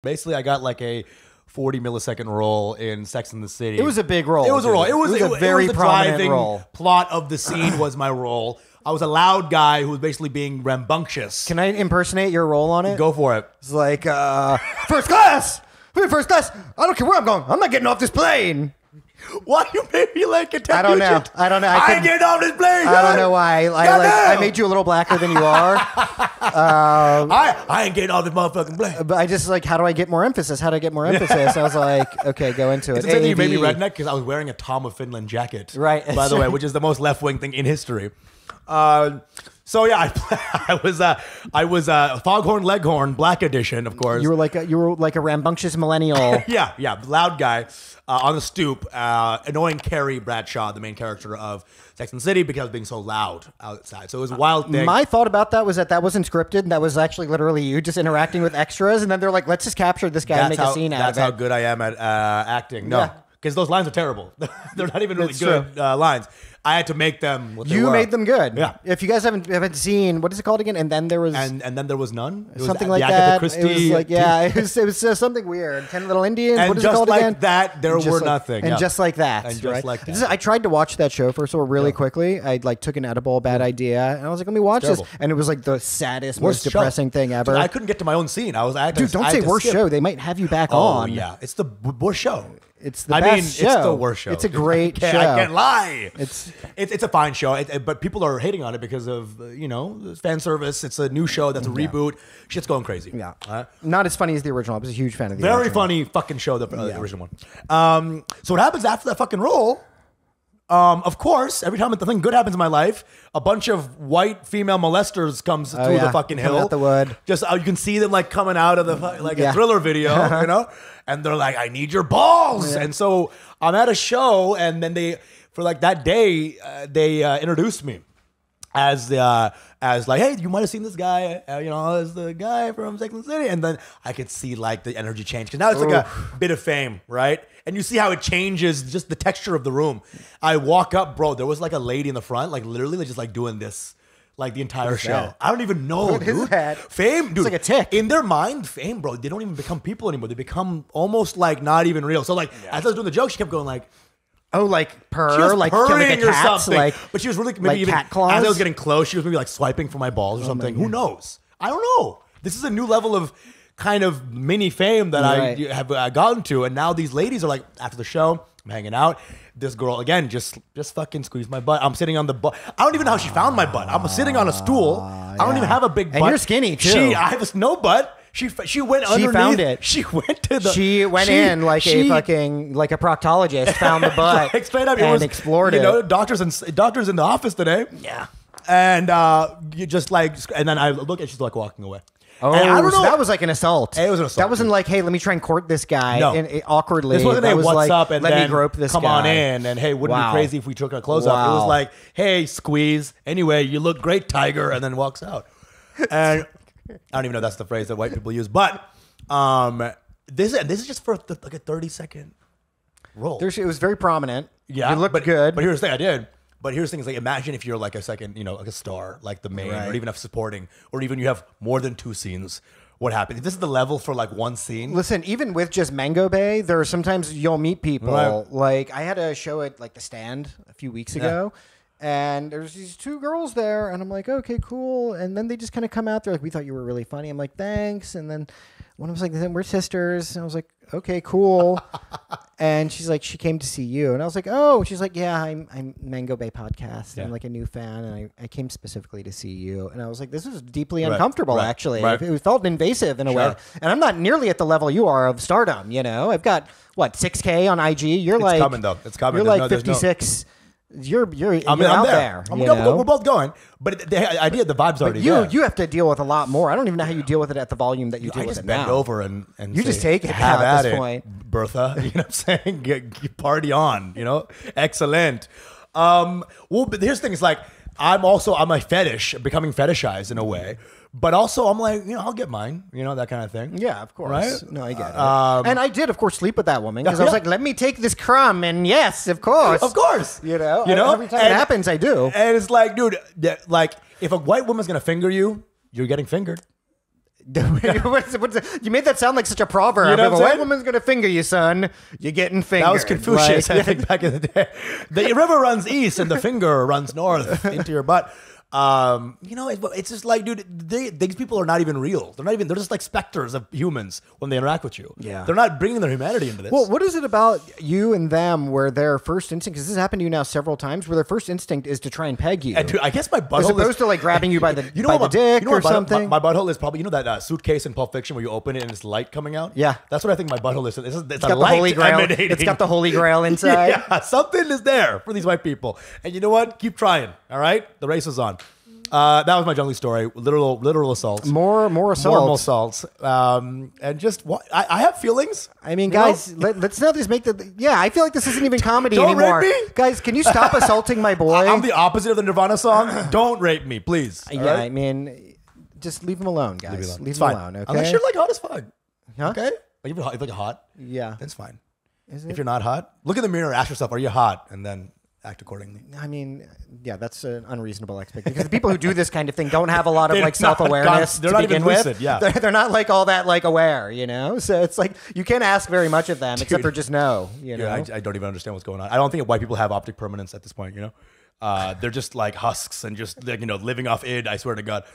Basically, I got like a 40 millisecond role in Sex and the City. It was a big role. It was a role. It was a very prominent role. Plot of the scene was my role. I was a loud guy who was basically being rambunctious. Can I impersonate your role on it? Go for it. It's like, first class! First class! I don't care where I'm going. I'm not getting off this plane. Why you made me like a I don't know. I ain't getting off this plane. I don't know why. I made you a little blacker than you are. I ain't getting off this motherfucking plane. But I just like, how do I get more emphasis? How do I get more emphasis? I was like, okay, go into it. It's the thing that you made me redneck because I was wearing a Tom of Finland jacket. Right. By the way, which is the most left-wing thing in history. So yeah, I was Foghorn Leghorn Black Edition, of course. You were like a rambunctious millennial. yeah, loud guy on the stoop, annoying Carrie Bradshaw, the main character of Sex and the City, because I was being so loud outside. So it was a wild thing. My thought about that was that wasn't scripted, and that was actually literally you just interacting with extras, and then they're like, let's just capture this guy and make a scene out of it. That's how good I am at acting. No. Because those lines are terrible. They're not even really good lines. I had to make them what they were. Made them good. Yeah. If you guys haven't seen, what is it called again? And then there was... And then there was none? It something was like that. Christie, it was like, yeah, it was something weird. 10 Little Indians, and what is it called like again? That, there were nothing. And just like that. And just like that. I tried to watch that show first of all really quickly. I like took an edible, bad idea, and I was like, let me watch this. And it was like the saddest, most depressing thing ever. I couldn't get to my own scene. I was acting. Dude, don't say worst show. They might have you back on. Oh, yeah. It's the worst show. It's the best show. It's the worst show. It's a great show. I can't lie. It's a fine show, but people are hating on it because of fan service. It's a new show that's a reboot. Shit's going crazy. Yeah, not as funny as the original. I was a huge fan of the original. Very funny fucking show, the original one. So what happens after that fucking role? Of course, every time something good happens in my life, a bunch of white female molesters comes through the fucking hill. Out the wood. Just you can see them like coming out of the a Thriller video, and they're like, "I need your balls." And so I'm at a show, and then for that day, they introduced me as like, hey, you might have seen this guy, as the guy from Sex and the City, and then I could see like the energy change because now it's like a bit of fame, right? And you see how it changes just the texture of the room. I walk up, bro. There was like a lady in the front, like literally just like doing this, like the entire show. That? I don't even know, What dude. is that? Fame, dude. It's like a tick. In their mind, fame, bro. They don't even become people anymore. They become almost like not even real. So like as I was doing the joke, she kept going like. Oh, like purr, she was like purring a or cat's, something. But she was really maybe like even cat claws? as I was getting close, she was maybe like swiping for my balls or something. Who knows? I don't know. This is a new level of kind of mini fame that I have gotten to, and now these ladies are like after the show, I'm hanging out. This girl again just fucking squeezed my butt. I'm sitting on the butt. I don't even know how she found my butt. I'm sitting on a stool. I don't even have a big butt. And you're skinny too. I have no butt. She went underneath. She found it. She went to the. She went in like a proctologist, found the butt, and explored it. Doctors in the office today. Yeah. And you just like, and then I look and she's like walking away. Oh, and I don't know. So that was like an assault. It was an assault. That wasn't like, hey, let me try and court this guy awkwardly. This wasn't, that hey, was what's like, up? And let then me grope this come guy. on in. And hey, wouldn't it be crazy if we took our clothes off? It was like, hey, squeeze. Anyway, you look great, tiger. And then walks out. And I don't even know if that's the phrase that white people use. But this is just for like a 30-second role. It was very prominent. Yeah. You looked good. But here's the thing I did. But here's the thing: is like, imagine if you're like a second, like a star, like the main, or even a supporting, or even you have more than 2 scenes. What happens? If this is the level for like 1 scene. Listen, even with just Mango Bay, there are sometimes you'll meet people. Right. Like I had a show at like the Stand a few weeks ago, and there's these 2 girls there, and I'm like, okay, cool. And then they just kind of come out. They're like, we thought you were really funny. I'm like, thanks. And then one was like, we're sisters. And I was like, okay, cool. And she's like, she came to see you. And I was like, oh. And she's like, yeah, I'm Mango Bay Podcast. I'm like a new fan, and I came specifically to see you. And I was like, this is deeply uncomfortable, actually. Right. It felt invasive in a way. And I'm not nearly at the level you are of stardom, I've got, 6K on IG? You're it's coming, though. It's coming. You're like 56. You're I'm out there. We're both going. But the idea, the vibe's already there. You have to deal with a lot more. I don't even know how you deal with it at the volume that you deal with it now. I just bend over and you say, just take it have at this point. Bertha. You know what I'm saying? Get party on, Excellent. Well, but here's the thing. It's like, I'm a fetish, becoming fetishized in a way. But also, I'm like, I'll get mine, that kind of thing. Yeah, of course. Right? No, I get it. And I did, of course, sleep with that woman because I was like, let me take this crumb, and yes, of course. Of course. Every time it happens, I do. And it's like, dude, like, if a white woman's going to finger you, you're getting fingered. You made that sound like such a proverb. You know If a white woman's gonna finger you, son, you're getting fingered. That was Confucius, I think, back in the day. The river runs east and the finger runs north into your butt. It's just like, dude, these people are not even real. They're just like specters of humans when they interact with you. Yeah. They're not bringing their humanity into this. Well, what is it about you and them where their first instinct, because this has happened to you now several times, where their first instinct is to try and peg you? And dude, I guess my butthole as opposed to like grabbing you by the, dick or something. My butthole is probably, that suitcase in Pulp Fiction where you open it and it's light coming out? Yeah. That's what I think my butthole is. It's got the Holy Grail. It's got the Holy Grail inside. Yeah, something is there for these white people. And you know what? Keep trying, all right? The race is on. That was my jungle story. Literal assaults. More assaults. More assaults. And just what I have feelings. I mean, guys, let's not just make the. Yeah, I feel like this isn't even comedy Don't anymore. Rape me? Guys, can you stop assaulting my boy? I'm the opposite of the Nirvana song. Don't rape me, please. Yeah, right? I mean, just leave him alone, guys. Leave him alone. Okay. Unless you're like hot as fuck. Huh? Okay. If you're like hot, yeah, that's fine. Is it? If you're not hot, look in the mirror, ask yourself, are you hot, and then act accordingly. I mean, yeah, that's an unreasonable expectation because the people who do this kind of thing don't have a lot of like self-awareness to begin with. Lucid, yeah. They're not like all that like aware, So it's like you can't ask very much of them except for just no. I don't even understand what's going on. I don't think white people have optic permanence at this point. They're just like husks and just living off id. I swear to God.